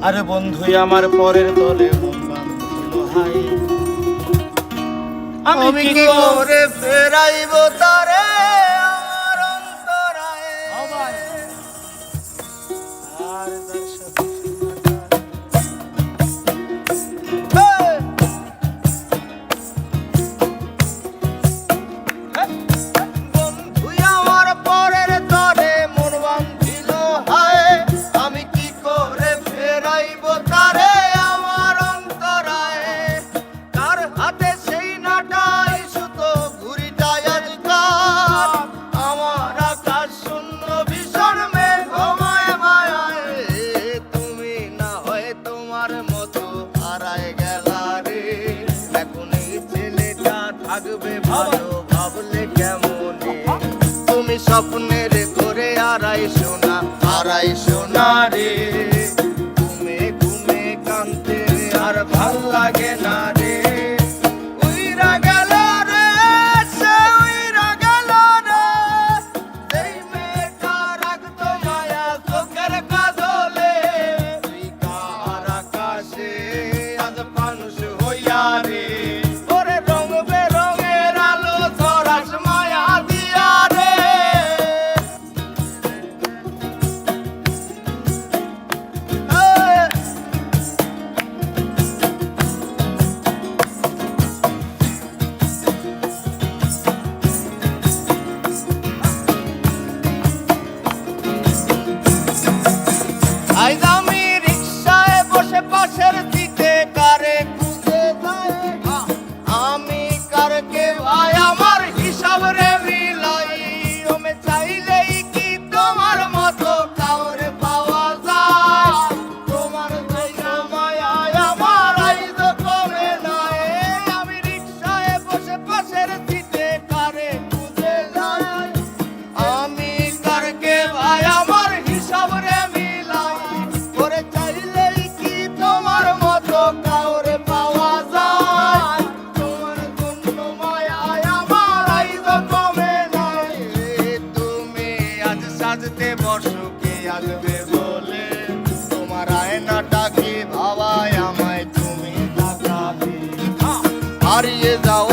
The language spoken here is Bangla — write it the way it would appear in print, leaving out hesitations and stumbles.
আরে বন্ধু আমার পরের তলে মন বাঁধছিল হাই, আমি কি করে ফেরাইব তারে আমার অন্তরায়। আর তার সাথে বন্ধু আমার পরের তলে মন বাঁধছিল হায়, আমি কি করে ফেরাইব তারে আমার অন্তরায়। তার হাতে সেই নাটাই সুতো ঘুরিটাই আজকাল, আমার আকাশ শূন্য ভীষণ মেঘময় মায়ায়। তুমি না হয় তোমার মতো হারায় গেলা রে, এখন এই ছেলেটা থাকবে ভালো ভাবলে কেমনে। তুমি স্বপ্নের ঘরে আড়াই সোনা রে, ঘুমে ঘুমে কাঁদতে আর ভাল লাগে না রে। উইরা গেল রে, সে উইরা গেল রে, সেই মেয়েটা রাখতো মায়া চোখের কাজলে। তুই কার আকাশে আজ মানুষ হইয়া রে, ওরে রং বেরঙের আলো ছড়াস মায়া দিয়া রে। আইজ আমি রিক্সায় বসে পাশের দিকে কারে খুঁজে যাই, আমি কারকে ভাই আমার হিসাব রে মিলাই। ওমে চাইলেই কি তোমার মতো কাউরে পাওয়া যায়, তোমার জায়গা মায়ায় আমার আইজ কমে নাই। আমি রিক্সায় বসে পাশের দিকে কারে খুঁজে যাই, আমি কারকে ভাই আমার হিসাব রে মিলাই। ওরে চাইলেই কি তোমার মতো কাউরে পাওয়া যায়, তোমার জন্য মায়ায় আমার আইজ কমে নাই। তুমি আজ সাজতে বসো কে আসবে বলে, তোমার আয়নাটা কি ভাবায় আমায় তুমি তাকাবে। হারিয়ে যাও